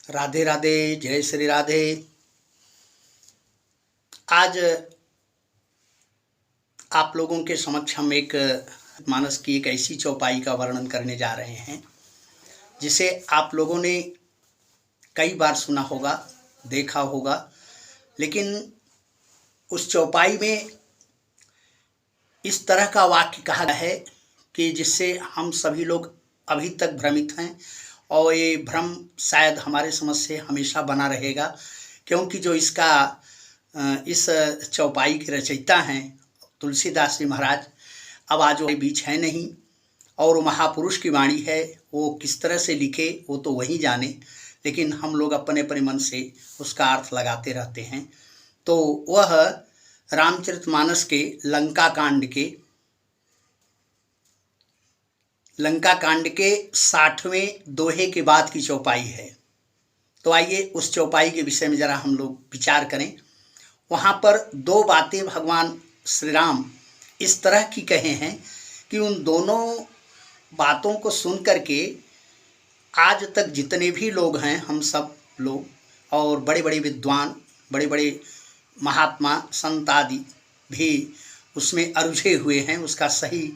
राधे राधे, जय श्री राधे। आज आप लोगों के समक्ष हम एक मानस की एक ऐसी चौपाई का वर्णन करने जा रहे हैं जिसे आप लोगों ने कई बार सुना होगा, देखा होगा, लेकिन उस चौपाई में इस तरह का वाक्य कहा गया है कि जिससे हम सभी लोग अभी तक भ्रमित हैं और ये भ्रम शायद हमारे समझ से हमेशा बना रहेगा, क्योंकि जो इस चौपाई के रचयिता हैं तुलसीदास जी महाराज अब आज वो बीच है नहीं, और वो महापुरुष की वाणी है। वो किस तरह से लिखे वो तो वही जाने, लेकिन हम लोग अपने अपने मन से उसका अर्थ लगाते रहते हैं। तो वह रामचरितमानस के लंका कांड के 60वें दोहे के बाद की चौपाई है। तो आइए उस चौपाई के विषय में जरा हम लोग विचार करें। वहाँ पर दो बातें भगवान श्री राम इस तरह की कहे हैं कि उन दोनों बातों को सुन करके आज तक जितने भी लोग हैं, हम सब लोग और बड़े बड़े विद्वान, बड़े बड़े महात्मा, संत आदि भी उसमें अरुझे हुए हैं। उसका सही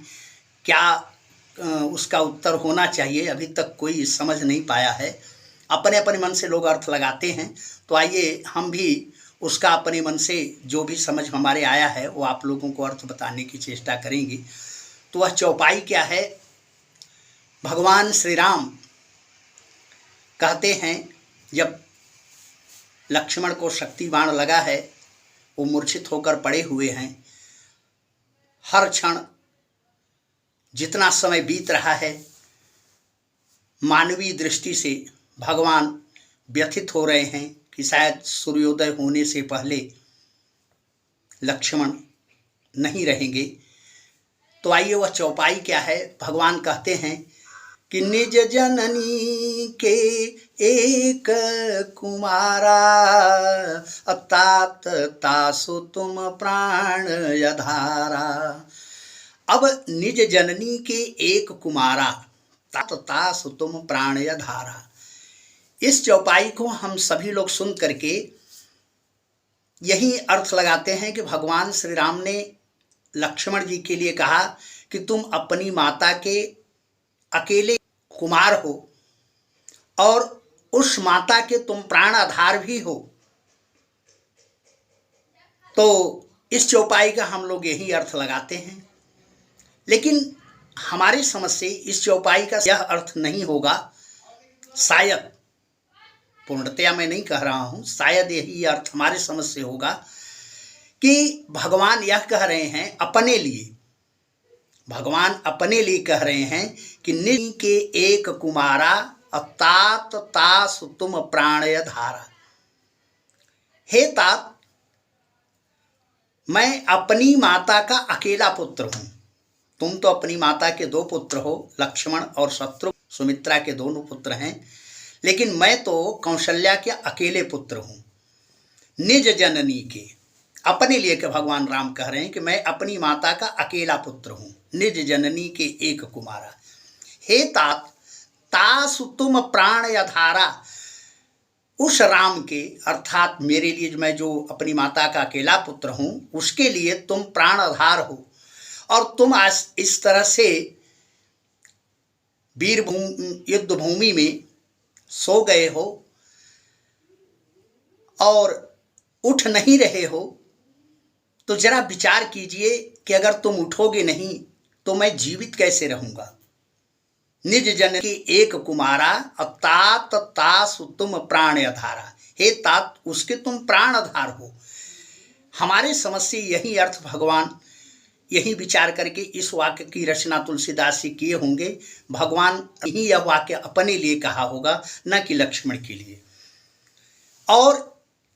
क्या उसका उत्तर होना चाहिए अभी तक कोई समझ नहीं पाया है। अपने अपने मन से लोग अर्थ लगाते हैं। तो आइए हम भी उसका अपने मन से जो भी समझ हमारे आया है वो आप लोगों को अर्थ बताने की चेष्टा करेंगे। तो वह चौपाई क्या है? भगवान श्री राम कहते हैं, जब लक्ष्मण को शक्ति बाण लगा है, वो मूर्छित होकर पड़े हुए हैं। हर क्षण जितना समय बीत रहा है, मानवीय दृष्टि से भगवान व्यथित हो रहे हैं कि शायद सूर्योदय होने से पहले लक्ष्मण नहीं रहेंगे। तो आइए वह चौपाई क्या है? भगवान कहते हैं कि निज जननी के एक कुमारा, अतात तासु तुम प्राण यधारा। अब निज जननी के एक कुमारा, तात तासु तुम प्राण यधारा। इस चौपाई को हम सभी लोग सुन करके यही अर्थ लगाते हैं कि भगवान श्री राम ने लक्ष्मण जी के लिए कहा कि तुम अपनी माता के अकेले कुमार हो और उस माता के तुम प्राण आधार भी हो। तो इस चौपाई का हम लोग यही अर्थ लगाते हैं, लेकिन हमारी समझ से इस चौपाई का यह अर्थ नहीं होगा। शायद, पूर्णतया मैं नहीं कह रहा हूँ, शायद यही अर्थ हमारे समझ से होगा कि भगवान यह कह रहे हैं अपने लिए, भगवान अपने लिए कह रहे हैं कि निज के एक कुमारा, अतात तासु तुम प्राणय धारा। हे तात, मैं अपनी माता का अकेला पुत्र हूं। तुम तो अपनी माता के दो पुत्र हो, लक्ष्मण और शत्रु, सुमित्रा के दोनों पुत्र हैं, लेकिन मैं तो कौशल्या के अकेले पुत्र हूं। निज जननी के, अपने लिए के भगवान राम कह रहे हैं कि मैं अपनी माता का अकेला पुत्र हूं, निज जननी के एक कुमारा। हे तात, तासु तुम प्राण यधारा। उस राम के, अर्थात मेरे लिए, मैं जो अपनी माता का अकेला पुत्र हूं, उसके लिए तुम प्राण आधार हो और तुम आज इस तरह से वीर युद्ध भूमि में सो गए हो और उठ नहीं रहे हो। तो जरा विचार कीजिए कि अगर तुम उठोगे नहीं तो मैं जीवित कैसे रहूंगा। निज जन की एक कुमारा, अतात तासु तुम प्राण आधारा। हे तात, उसके तुम प्राण आधार हो। हमारे समझ से यही अर्थ भगवान यही विचार करके इस वाक्य की रचना तुलसीदास जी किए होंगे। भगवान ही यह वाक्य अपने लिए कहा होगा, न कि लक्ष्मण के लिए। और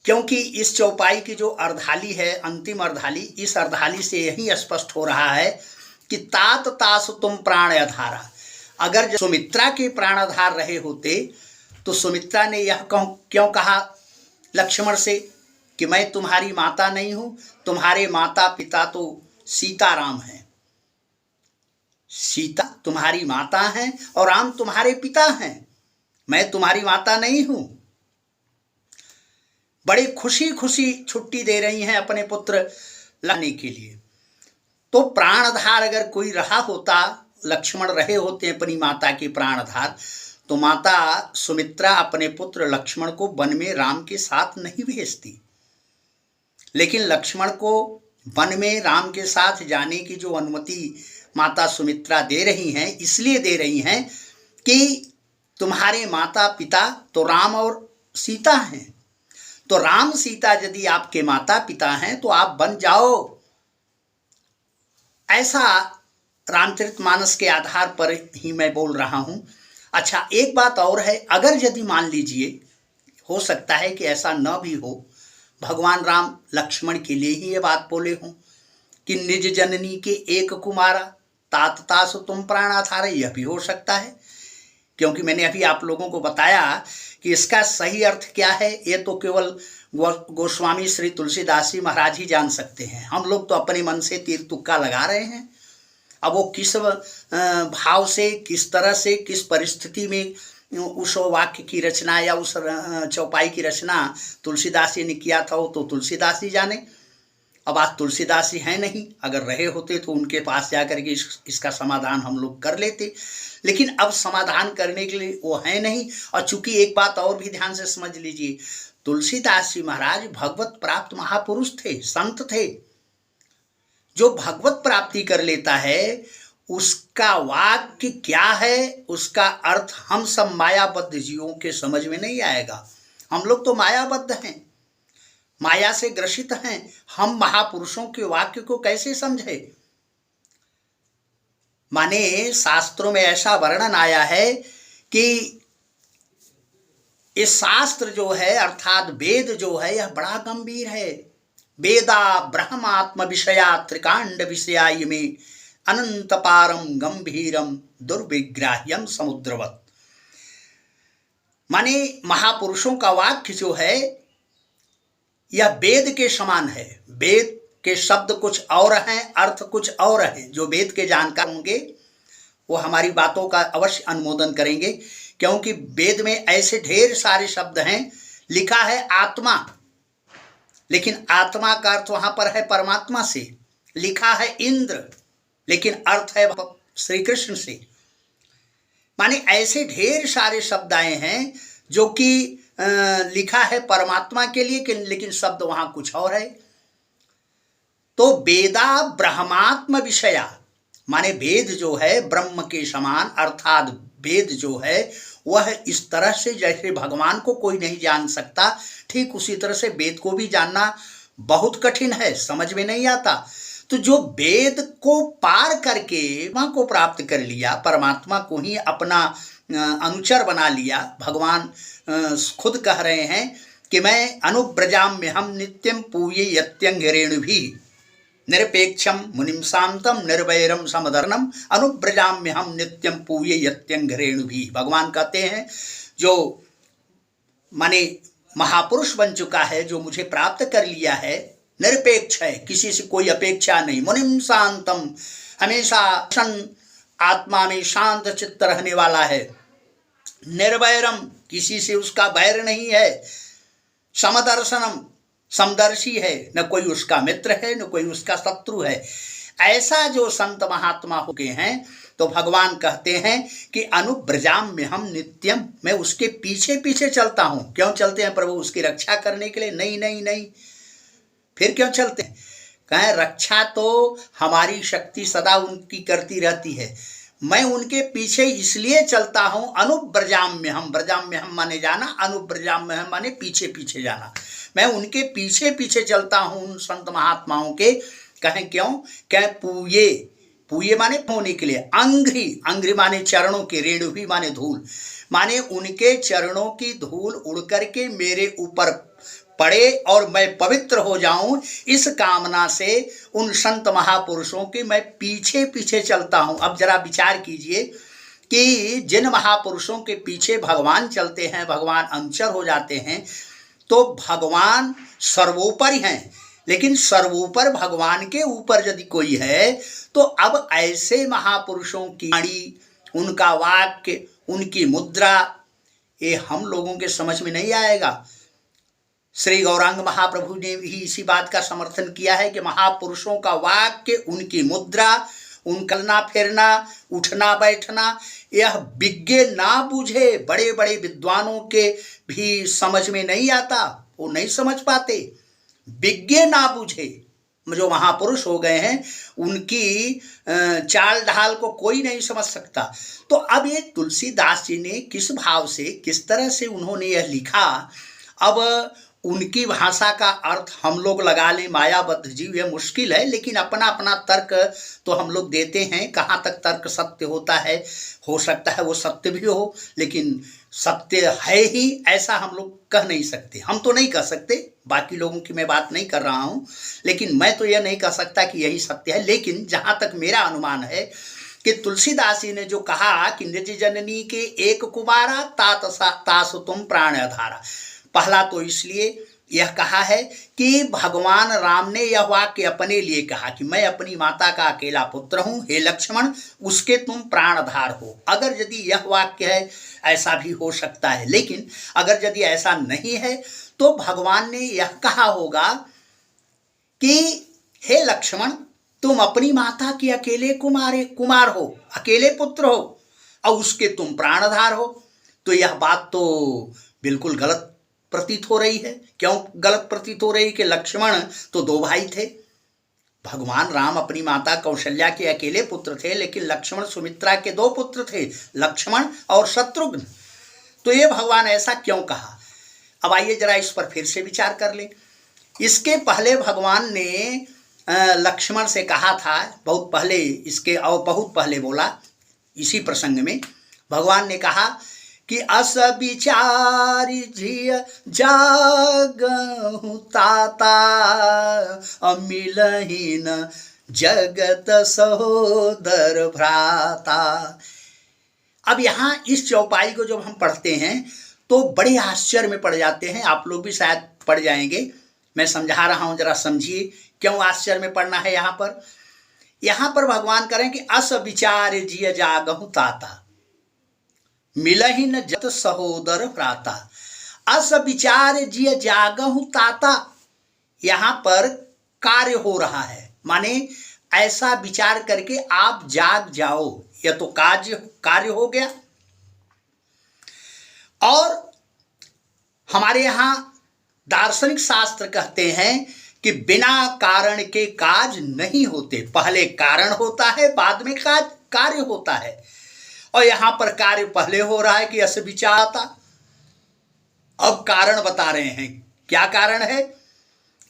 क्योंकि इस चौपाई की जो अर्धाली है, अंतिम अर्धाली, इस अर्धाली से यही स्पष्ट हो रहा है कि तात तासु तुम प्राण आधारा। अगर सुमित्रा के प्राणाधार रहे होते तो सुमित्रा ने यह क्यों कहा लक्ष्मण से कि मैं तुम्हारी माता नहीं हूं, तुम्हारे माता पिता तो सीताराम हैं। सीता तुम्हारी माता हैं और राम तुम्हारे पिता हैं, मैं तुम्हारी माता नहीं हूं। बड़े खुशी खुशी छुट्टी दे रही हैं अपने पुत्र लाने के लिए। तो प्राणधार अगर कोई रहा होता, लक्ष्मण रहे होते अपनी माता के प्राणधार, तो माता सुमित्रा अपने पुत्र लक्ष्मण को वन में राम के साथ नहीं भेजती। लेकिन लक्ष्मण को वन में राम के साथ जाने की जो अनुमति माता सुमित्रा दे रही हैं, इसलिए दे रही हैं कि तुम्हारे माता पिता तो राम और सीता हैं, तो राम सीता यदि आपके माता पिता हैं तो आप बन जाओ। ऐसा रामचरितमानस के आधार पर ही मैं बोल रहा हूं। अच्छा, एक बात और है, अगर यदि मान लीजिए, हो सकता है कि ऐसा न भी हो, भगवान राम लक्ष्मण के लिए ही ये बात बोले हों कि निज जननी के एक कुमारा तात तासु तुम प्राणाधार, यह भी हो सकता है। क्योंकि मैंने अभी आप लोगों को बताया कि इसका सही अर्थ क्या है, ये तो केवल गोस्वामी श्री तुलसीदास जी महाराज ही जान सकते हैं। हम लोग तो अपने मन से तीर तुक्का लगा रहे हैं। अब वो किस भाव से, किस तरह से, किस परिस्थिति में उस वाक्य की रचना या उस चौपाई की रचना तुलसीदास जी ने किया था, वो तो तुलसीदास जी जाने। अब आज तुलसीदास जी हैं नहीं, अगर रहे होते तो उनके पास जाकर के इसका समाधान हम लोग कर लेते, लेकिन अब समाधान करने के लिए वो है नहीं। और चूंकि एक बात और भी ध्यान से समझ लीजिए, तुलसीदास जी महाराज भगवत प्राप्त महापुरुष थे, संत थे। जो भगवत प्राप्ति कर लेता है उसका वाक्य क्या है, उसका अर्थ हम सब मायाबद्ध जीवों के समझ में नहीं आएगा। हम लोग तो मायाबद्ध हैं, माया से ग्रसित हैं। हम महापुरुषों के वाक्य को कैसे समझे? माने शास्त्रों में ऐसा वर्णन आया है कि ये शास्त्र जो है अर्थात वेद जो है यह बड़ा गंभीर है। वेदा ब्रह्मात्म विषया त्रिकांड विषयाय में अनंत पारम गंभीरम दुर्विग्राह्यम समुद्रवत। माने महापुरुषों का वाक्य जो है यह वेद के समान है। वेद के शब्द कुछ और हैं, अर्थ कुछ और हैं। जो वेद के जानकार होंगे वो हमारी बातों का अवश्य अनुमोदन करेंगे, क्योंकि वेद में ऐसे ढेर सारे शब्द हैं। लिखा है आत्मा, लेकिन आत्मा का अर्थ वहां पर है परमात्मा से। लिखा है इंद्र, लेकिन अर्थ है श्री कृष्ण से। माने ऐसे ढेर सारे शब्द आए हैं जो कि लिखा है परमात्मा के लिए, लेकिन शब्द वहां कुछ और है। तो वेदा ब्रह्मात्म विषया, माने वेद जो है ब्रह्म के समान, अर्थात वेद जो है वह इस तरह से जैसे भगवान को कोई नहीं जान सकता, ठीक उसी तरह से वेद को भी जानना बहुत कठिन है, समझ में नहीं आता। तो जो वेद को पार करके वहां को प्राप्त कर लिया, परमात्मा को ही अपना अनुचर बना लिया, भगवान खुद कह रहे हैं कि मैं अनुब्रजाम में हम नित्यम पूये यत्यंग रेणुभी निरपेक्षम मुनिम शांतम निर्वैरम समधर्णम अनुब्रजाम में हम नित्यम पूये यत्यंग रेणुभी। भगवान कहते हैं जो माने महापुरुष बन चुका है, जो मुझे प्राप्त कर लिया है, निरपेक्ष है, किसी से कोई अपेक्षा नहीं। मुनिम शांतम, हमेशा आत्मा में शांत चित्त रहने वाला है। निर्वैरम, किसी से उसका वैर नहीं है। समदर्शनम, समदर्शी है, न कोई उसका मित्र है न कोई उसका शत्रु है। ऐसा जो संत महात्मा हो गए हैं, तो भगवान कहते हैं कि अनुब्रजाम में हम नित्यम, मैं उसके पीछे पीछे चलता हूं। क्यों चलते हैं प्रभु? उसकी रक्षा करने के लिए? नहीं नहीं नहीं, फिर क्यों चलते हैं? कहें रक्षा तो हमारी शक्ति सदा उनकी करती रहती है, मैं उनके पीछे इसलिए चलता हूं। अनुब्रजाम में हम, ब्रजाम में हम माने जाना, अनुब्रजाम में हम माने पीछे पीछे जाना। मैं उनके पीछे पीछे चलता हूं उन संत महात्माओं के। कहें क्यों? कहें पूये, पूये माने होने के लिए। अंघ्रि, अंघ्रि माने चरणों के, रेणु भी माने धूल, माने उनके चरणों की धूल उड़ करके मेरे ऊपर पड़े और मैं पवित्र हो जाऊं, इस कामना से उन संत महापुरुषों के मैं पीछे पीछे चलता हूं। अब जरा विचार कीजिए कि जिन महापुरुषों के पीछे भगवान चलते हैं, भगवान अनुचर हो जाते हैं, तो भगवान सर्वोपर हैं। लेकिन सर्वोपर भगवान के ऊपर यदि कोई है, तो अब ऐसे महापुरुषों की वाणी, उनका वाक्य, उनकी मुद्रा, ये हम लोगों के समझ में नहीं आएगा। श्री गौरांग महाप्रभु ने भी इसी बात का समर्थन किया है कि महापुरुषों का वाक्य, उनकी मुद्रा, उनका चलना फिरना, उठना बैठना, यह विज्ञ ना बूझे बड़े बड़े विद्वानों के भी समझ में नहीं आता, वो नहीं समझ पाते। विज्ञ ना बूझे, जो महापुरुष हो गए हैं उनकी चाल ढाल को कोई नहीं समझ सकता। तो अब ये तुलसीदास जी ने किस भाव से, किस तरह से उन्होंने यह लिखा, अब उनकी भाषा का अर्थ हम लोग लगा लें मायाबद्ध जीव, यह मुश्किल है, लेकिन अपना अपना तर्क तो हम लोग देते हैं। कहाँ तक तर्क सत्य होता है, हो सकता है वो सत्य भी हो, लेकिन सत्य है ही ऐसा हम लोग कह नहीं सकते। हम तो नहीं कह सकते, बाकी लोगों की मैं बात नहीं कर रहा हूँ, लेकिन मैं तो यह नहीं कह सकता कि यही सत्य है। लेकिन जहाँ तक मेरा अनुमान है कि तुलसीदास जी ने जो कहा कि निज जननी के एक कुमारा तास तुम प्राण आधारा, पहला तो इसलिए यह कहा है कि भगवान राम ने यह वाक्य अपने लिए कहा कि मैं अपनी माता का अकेला पुत्र हूँ, हे लक्ष्मण उसके तुम प्राणधार हो। अगर यदि यह वाक्य है ऐसा भी हो सकता है, लेकिन अगर यदि ऐसा नहीं है तो भगवान ने यह कहा होगा कि हे लक्ष्मण तुम अपनी माता के अकेले कुमार हो, अकेले पुत्र हो और उसके तुम प्राणधार हो। तो यह बात तो बिल्कुल गलत प्रतीत हो रही है। क्यों गलत प्रतीत हो रही कि लक्ष्मण तो दो भाई थे, भगवान राम अपनी माता कौशल्या के अकेले पुत्र थे, लेकिन लक्ष्मण सुमित्रा के दो पुत्र थे, लक्ष्मण और शत्रुघ्न। तो ये भगवान ऐसा क्यों कहा? अब आइए जरा इस पर फिर से विचार कर ले। इसके पहले भगवान ने लक्ष्मण से कहा था, बहुत पहले, इसके और बहुत पहले बोला, इसी प्रसंग में भगवान ने कहा कि अस विचारी झिय जागहु ताता, मिलहि न जगत सहोदर भ्राता। अब यहाँ इस चौपाई को जब हम पढ़ते हैं तो बड़े आश्चर्य में पड़ जाते हैं। आप लोग भी शायद पढ़ जाएंगे, मैं समझा रहा हूँ, जरा समझिए क्यों आश्चर्य में पढ़ना है। यहाँ पर भगवान करें कि अस विचार जिय जागहु ताता, मिलहि न जगत सहोदर भ्राता। अस विचार जिय जागहु ताता, यहाँ पर कार्य हो रहा है, माने ऐसा विचार करके आप जाग जाओ, यह तो कार्य हो गया। और हमारे यहाँ दार्शनिक शास्त्र कहते हैं कि बिना कारण के काज नहीं होते, पहले कारण होता है बाद में कार्य होता है। और यहाँ पर कार्य पहले हो रहा है कि अस विचारता। अब कारण बता रहे हैं, क्या कारण है?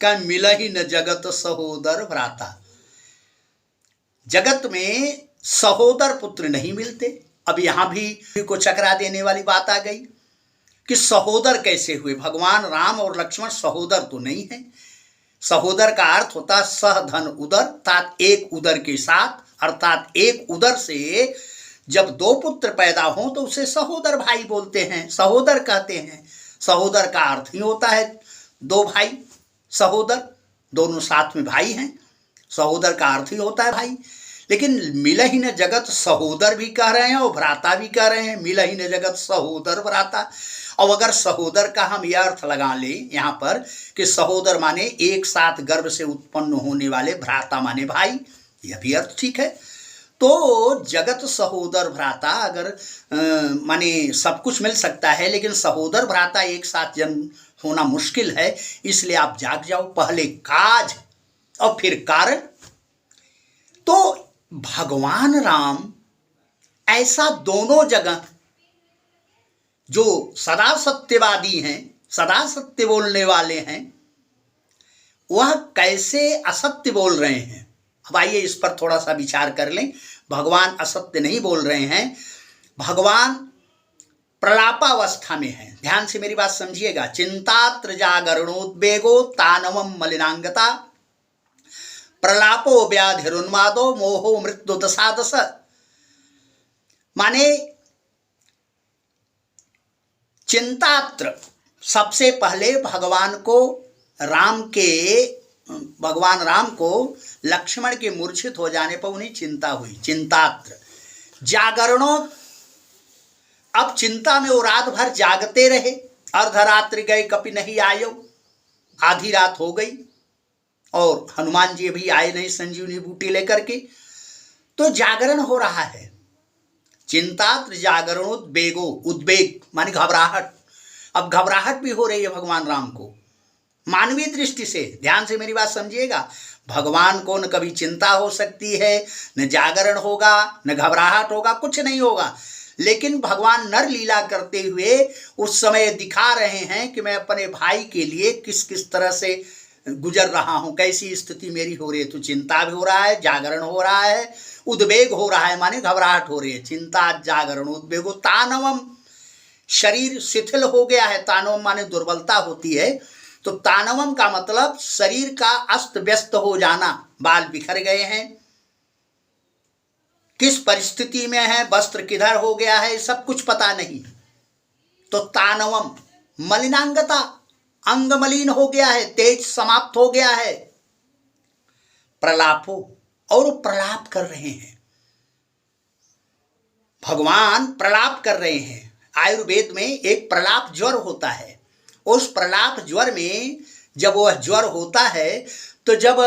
कि मिलहि न जगत सहोदर भ्राता, जगत में सहोदर पुत्र नहीं मिलते। अब यहाँ भी को चकरा देने वाली बात आ गई कि सहोदर कैसे हुए? भगवान राम और लक्ष्मण सहोदर तो नहीं है। सहोदर का अर्थ होता सह धन उदर, अर्थात एक उदर के साथ, अर्थात एक उदर से जब दो पुत्र पैदा हों तो उसे सहोदर भाई बोलते हैं, सहोदर कहते हैं। सहोदर का अर्थ ही होता है दो भाई, सहोदर, दोनों साथ में भाई हैं, सहोदर का अर्थ ही होता है भाई। लेकिन मिलहि न जगत सहोदर भी कह रहे हैं और भ्राता भी कह रहे हैं, मिलहि न जगत सहोदर भ्राता। और अगर सहोदर का हम यह अर्थ लगा लें यहाँ पर कि सहोदर माने एक साथ गर्भ से उत्पन्न होने वाले, भ्राता माने भाई, यह भी अर्थ ठीक है। तो जगत सहोदर भ्राता, अगर माने सब कुछ मिल सकता है लेकिन सहोदर भ्राता एक साथ जन्म होना मुश्किल है, इसलिए आप जाग जाओ, पहले काज और फिर कारण। तो भगवान राम ऐसा दोनों जगह, जो सदा सत्यवादी हैं, सदा सत्य बोलने वाले हैं, वह कैसे असत्य बोल रहे हैं? अब आइए इस पर थोड़ा सा विचार कर लें। भगवान असत्य नहीं बोल रहे हैं, भगवान प्रलापावस्था में है। ध्यान से मेरी बात समझिएगा। चिंतात्र जागरणोद्वेगो तानवम मलिनांगता, प्रलापो व्याधिरुन्मादो मोहो मृत्यु दशादश। माने चिंतात्र, सबसे पहले भगवान राम को लक्ष्मण के मूर्छित हो जाने पर उन्हें चिंता हुई, चिंतात्र। जागरणों, अब चिंता में वो रात भर जागते रहे, अर्धरात्रि गए कपि नहीं आयो, आधी रात हो गई और हनुमान जी भी आए नहीं संजीवनी बूटी लेकर के, तो जागरण हो रहा है। चिंता जागरण उद्वेगो, उद्वेग माने घबराहट। अब घबराहट भी हो रही है भगवान राम को मानवीय दृष्टि से। ध्यान से मेरी बात समझिएगा, भगवान को न कभी चिंता हो सकती है, न जागरण होगा, न घबराहट होगा, कुछ नहीं होगा। लेकिन भगवान नर लीला करते हुए उस समय दिखा रहे हैं कि मैं अपने भाई के लिए किस किस तरह से गुजर रहा हूं, कैसी स्थिति मेरी हो रही है। तो चिंता भी हो रहा है, जागरण हो रहा है, उद्वेग हो रहा है, माने घबराहट हो रही है। चिंता जागरण उद्वेगो तानवम, शरीर शिथिल हो गया है। तानवम माने दुर्बलता होती है, तो तानवम का मतलब शरीर का अस्त व्यस्त हो जाना, बाल बिखर गए हैं, किस परिस्थिति में है, वस्त्र किधर हो गया है, सब कुछ पता नहीं। तो तानवम मलिनांगता, अंग मलिन हो गया है, तेज समाप्त हो गया है। प्रलापो, और प्रलाप कर रहे हैं, भगवान प्रलाप कर रहे हैं। आयुर्वेद में एक प्रलाप ज्वर होता है। उस प्रलाप ज्वर में जब वह ज्वर होता है, तो जब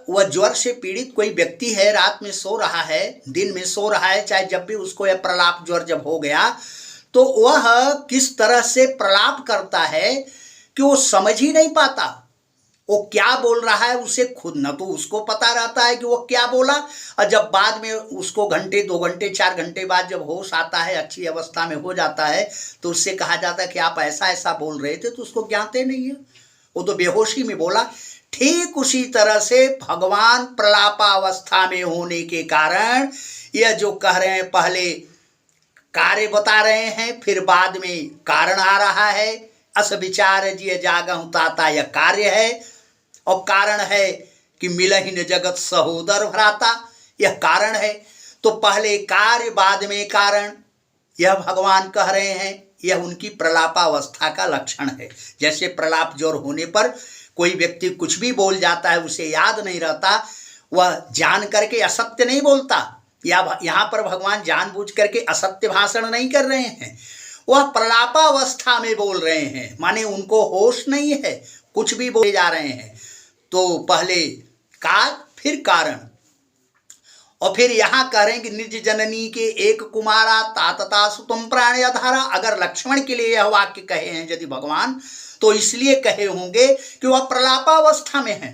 वह ज्वर से पीड़ित कोई व्यक्ति है, रात में सो रहा है, दिन में सो रहा है, चाहे जब भी उसको यह प्रलाप ज्वर जब हो गया, तो वह किस तरह से प्रलाप करता है कि वो समझ ही नहीं पाता वो क्या बोल रहा है। उसे खुद न तो उसको पता रहता है कि वो क्या बोला, और जब बाद में उसको घंटे 2 घंटे 4 घंटे बाद जब होश आता है, अच्छी अवस्था में हो जाता है, तो उससे कहा जाता है कि आप ऐसा ऐसा बोल रहे थे, तो उसको ज्ञाते नहीं है, वो तो बेहोशी में बोला। ठीक उसी तरह से भगवान प्रलापावस्था में होने के कारण यह जो कह रहे हैं, पहले कार्य बता रहे हैं, फिर बाद में कारण आ रहा है। अस विचार जिय जागहु ताता, यह कार्य है, और कारण है कि मिलहि न जगत सहोदर भ्राता, यह कारण है। तो पहले कार्य बाद में कारण, यह भगवान कह रहे हैं। यह उनकी प्रलापावस्था का लक्षण है। जैसे प्रलाप ज्वर होने पर कोई व्यक्ति कुछ भी बोल जाता है, उसे याद नहीं रहता, वह जान करके असत्य नहीं बोलता, या यहाँ पर भगवान जानबूझ करके असत्य भाषण नहीं कर रहे हैं, वह प्रलापावस्था में बोल रहे हैं, माने उनको होश नहीं है, कुछ भी बोले जा रहे हैं। तो पहले कार्य फिर कारण, और फिर यहाँ कह रहे हैं कि निज जननी के एक कुमारा तातता सुतम प्राण अधारा। अगर लक्ष्मण के लिए यह वाक्य कहे हैं यदि भगवान, तो इसलिए कहे होंगे कि वह प्रलापावस्था में है,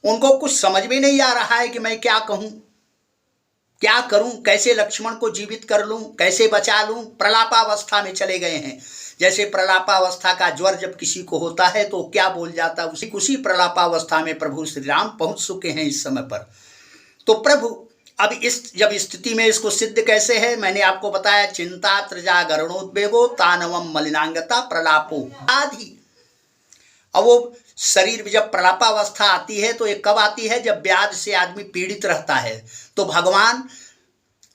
उनको कुछ समझ में नहीं आ रहा है कि मैं क्या कहूं, क्या करूं, कैसे लक्ष्मण को जीवित कर लूं, कैसे बचा लूं। प्रलापावस्था में चले गए हैं। जैसे प्रलापावस्था का ज्वर जब किसी को होता है तो क्या बोल जाता है, उसी प्रलापावस्था में प्रभु श्री राम पहुंच चुके हैं इस समय पर। तो प्रभु अब इस जब स्थिति में इसको सिद्ध कैसे है, मैंने आपको बताया, चिंता त्रजा गरणोद्वेगो तानवम मलिनांगता प्रलापो आदि। अब वो शरीर में जब प्रलापावस्था आती है तो ये कब आती है, जब व्याध से आदमी पीड़ित रहता है। तो भगवान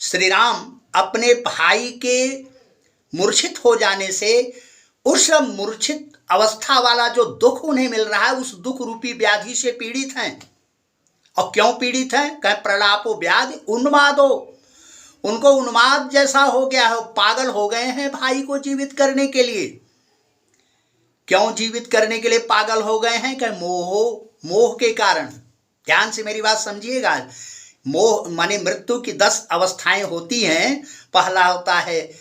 श्री राम अपने भाई के मूर्छित हो जाने से, उस मूर्छित अवस्था वाला जो दुख उन्हें मिल रहा है, उस दुख रूपी व्याधि से पीड़ित हैं। और क्यों पीड़ित हैं, कह प्रलापो व्याधि उन्मादो, उनको उन्माद जैसा हो गया है, पागल हो गए हैं भाई को जीवित करने के लिए। क्यों जीवित करने के लिए पागल हो गए हैं, कह मोह के कारण। ध्यान से मेरी बात समझिएगा। मोह माने मृत्यु की 10 अवस्थाएं होती हैं। पहला होता है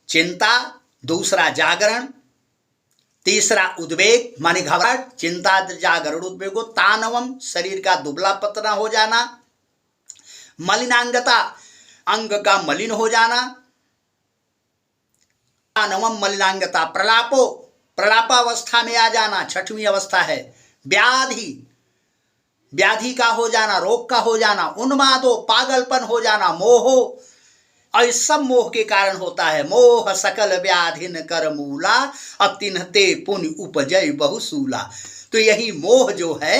चिंता, दूसरा जागरण, तीसरा उद्वेग माने घबराहट, चिंता जागरण उद्वेगो तानवम, शरीर का दुबला पतला हो जाना, मलिनांगता, अंग का मलिन हो जाना, तानवम मलिनांगता, प्रलापो, प्रलापावस्था में आ जाना, 6वीं अवस्था है। व्याधि, व्याधि का हो जाना, रोग का हो जाना, उन्मादो, पागलपन हो जाना, मोहो, और इस सब मोह के कारण होता है। मोह सकल व्याधिन कर मूला, अतिन्हते पुण्य उपजय बहुसूला। तो यही मोह जो है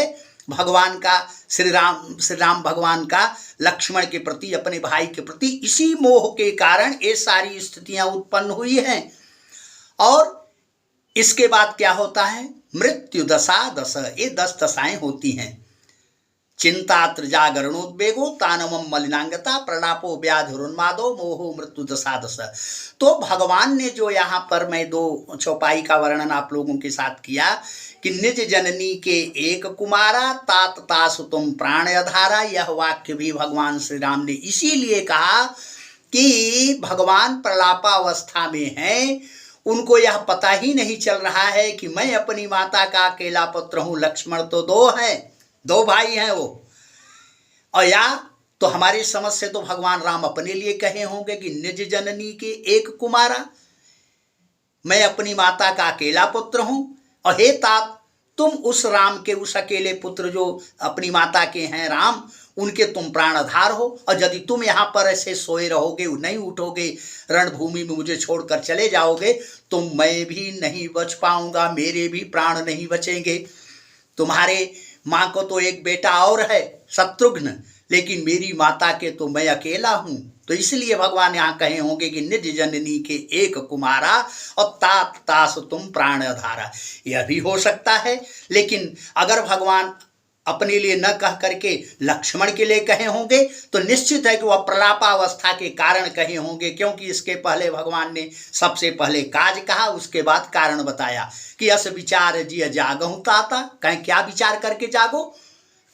भगवान का, श्री राम भगवान का लक्ष्मण के प्रति, अपने भाई के प्रति, इसी मोह के कारण ये सारी स्थितियां उत्पन्न हुई हैं। और इसके बाद क्या होता है, मृत्यु दशा 10, ये 10 दशाएं होती हैं। चिंता त्रिजागरणोद्वेगो तानवम मलिनांगता प्रलापो व्याधिरुन्मादो मोहो मृत्यु दशादश। तो भगवान ने जो यहाँ पर मैं 2 चौपाई का वर्णन आप लोगों के साथ किया कि निज जननी के एक कुमारा तात तासु तुम प्राण अधारा, यह वाक्य भी भगवान श्री राम ने इसीलिए कहा कि भगवान प्रलापावस्था में हैं, उनको यह पता ही नहीं चल रहा है कि मैं अपनी माता का अकेला पुत्र हूं। लक्ष्मण तो 2 हैं, 2 भाई हैं वो, और या तो हमारी समझ से तो भगवान राम अपने लिए कहे होंगे कि निज जननी के एक कुमारा, मैं अपनी माता का अकेला पुत्र हूं, और हे तात तुम उस राम के, उस अकेले पुत्र जो अपनी माता के हैं राम, उनके तुम प्राणधार हो, और यदि तुम यहाँ पर ऐसे सोए रहोगे, नहीं उठोगे, रणभूमि में मुझे छोड़कर चले जाओगे, तो मैं भी नहीं बच पाऊंगा, मेरे भी प्राण नहीं बचेंगे। तुम्हारे माँ को तो एक बेटा और है शत्रुघ्न, लेकिन मेरी माता के तो मैं अकेला हूं। तो इसलिए भगवान यहाँ कहे होंगे कि निज जननी के एक कुमारा और तात तास तुम प्राण धारा। यह भी हो सकता है, लेकिन अगर भगवान अपने लिए न कह करके लक्ष्मण के लिए कहे होंगे तो निश्चित है कि वह प्रलापावस्था के कारण कहे होंगे, क्योंकि इसके पहले भगवान ने सबसे पहले काज कहा, उसके बाद कारण बताया कि अस विचार जिय जागहु ताता। कहें क्या विचार करके जागो,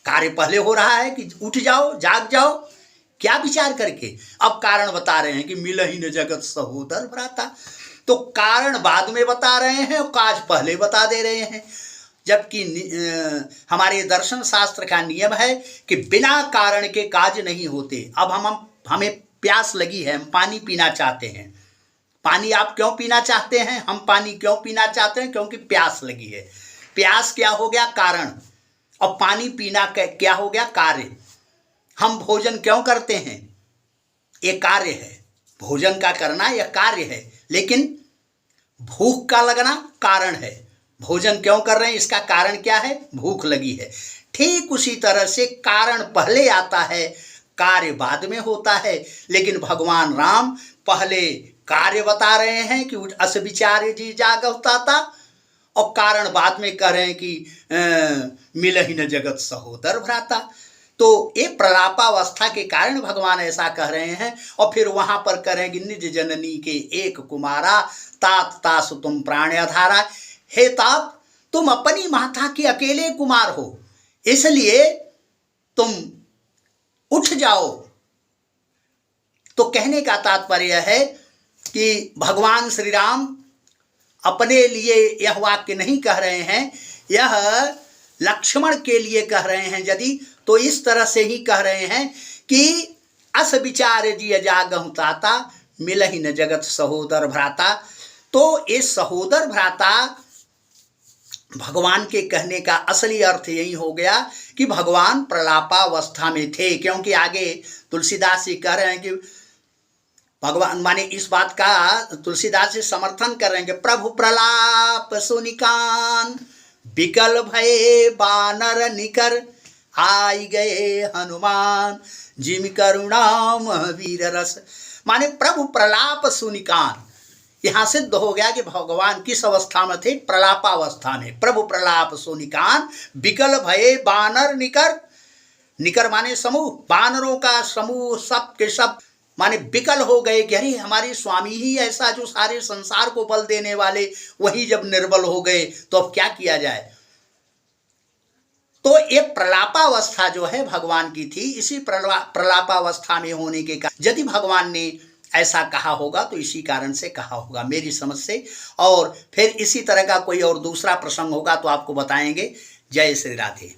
कार्य पहले हो रहा है कि उठ जाओ जाग जाओ, क्या विचार करके। अब कारण बता रहे हैं कि मिलहि न जगत सहोदर भ्राता। तो कारण बाद में बता रहे हैं और काज पहले बता दे रहे हैं, जबकि हमारे दर्शन शास्त्र का नियम है कि बिना कारण के काज नहीं होते। अब हमें प्यास लगी है, हम पानी पीना चाहते हैं। पानी आप क्यों पीना चाहते हैं? हम पानी क्यों पीना चाहते हैं? क्योंकि प्यास लगी है। प्यास क्या हो गया? कारण। और पानी पीना क्या हो गया? कार्य। हम भोजन क्यों करते हैं? ये कार्य है, भोजन का करना यह कार्य है, लेकिन भूख का लगना कारण है। भोजन क्यों कर रहे हैं? इसका कारण क्या है? भूख लगी है। ठीक उसी तरह से कारण पहले आता है, कार्य बाद में होता है। लेकिन भगवान राम पहले कार्य बता रहे हैं कि अस विचार जी जागवताता, और कारण बाद में कह रहे हैं कि मिलहि न जगत सहोदर भ्राता। तो ये प्रलापावस्था के कारण भगवान ऐसा कह रहे हैं। और फिर वहां पर कह रहे हैं कि निज जननी के एक कुमारा तात तासु तुम प्राण अधारा। हे तात, तुम अपनी माता के अकेले कुमार हो, इसलिए तुम उठ जाओ। तो कहने का तात्पर्य है कि भगवान श्री राम अपने लिए यह वाक्य नहीं कह रहे हैं, यह लक्ष्मण के लिए कह रहे हैं। यदि तो इस तरह से ही कह रहे हैं कि अस विचार जिय जागहु ताता, मिलहि न जगत सहोदर भ्राता। तो ये सहोदर भ्राता भगवान के कहने का असली अर्थ यही हो गया कि भगवान प्रलापावस्था में थे। क्योंकि आगे तुलसीदास जी कह रहे हैं कि भगवान, माने इस बात का तुलसीदास जी समर्थन कर रहे हैं कि प्रभु प्रलाप सुनिकान विकल भये बानर निकर, आई गए हनुमान जिम करुणाम वीर रस। माने प्रभु प्रलाप सुनिकान, यहां सिद्ध हो गया कि भगवान किस अवस्था में थे? प्रलापावस्था में। प्रभु प्रलाप सुनिकान विकल भये बानर निकर, निकर माने समूह, बानरों का समूह, सब के सब माने विकल हो गए कि अरे हमारे स्वामी ही ऐसा जो सारे संसार को बल देने वाले, वही जब निर्बल हो गए तो अब क्या किया जाए। तो ये प्रलापावस्था जो है भगवान की थी। इसी प्रलापावस्था में होने के कारण यदि भगवान ने ऐसा कहा होगा तो इसी कारण से कहा होगा मेरी समझ से। और फिर इसी तरह का कोई और दूसरा प्रसंग होगा तो आपको बताएंगे। जय श्री राधे।